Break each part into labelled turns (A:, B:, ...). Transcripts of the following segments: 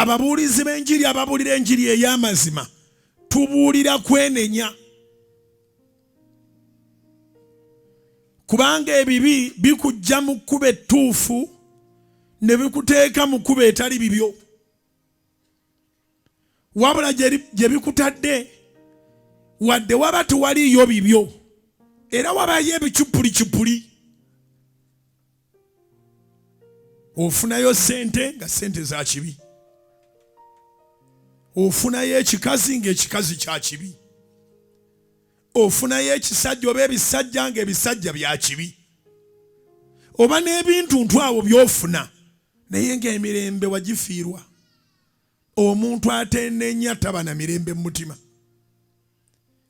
A: ababuulizi b'enjiri ababuulira enjiri ey'amazima tubuulira kwenenya, kubanga ebibi bikujja mu kkuba ettuufu ne bikuteeka mu kkuba etali bibyo, wabula gye bikutadde wadde waba tewaliyo bibyo era wabayo ebicupulicupuli. Ofunayo sente nga sente za kibi, ofunayo ekikazi ng'ekikazi kya kibi, ofunayo ekisajja oba ebisajja ng'ebisajja bya kibi, oba n'ebintu ntwawo by'ofuna naye ng'emirembe wagifiirwa. Omuntu atenenya taba na mirembe mu mutima.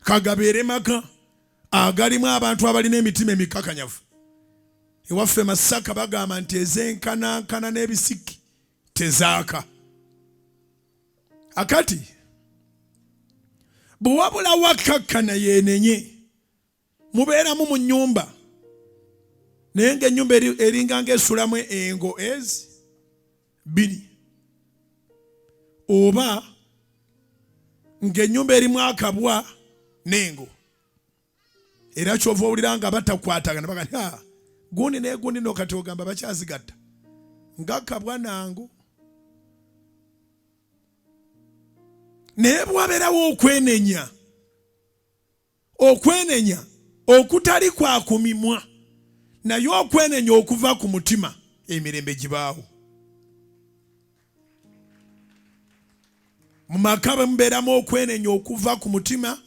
A: Kagabeere maka agalimu abantu abalina emitima emikakanyavu. Ewaffe Masaka bagamba nti ez'enkanankana n'ebisiki tezaaka. Akati bwe wabula wakkakkana yeenenye mubeeramu mu nnyumba naye ng'ennyumba eringa ng'esulamu engo ezi bbiri, oba ng'ennyumba erimu akabwa n'engo, era kyova owulira nga batakwatagana bagamba gundi naye gundi no kati ogamba bakyazigatta ng'akabwa nango. Naye bwabeerawo okwenenya okutali kwa kumimwa, naye okwenenya okuva ku mutima, emirembe gibaawo. Mu maka bwe mubeeramu okwenenya okuva ku mutima,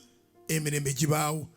A: emirembe gibaawo.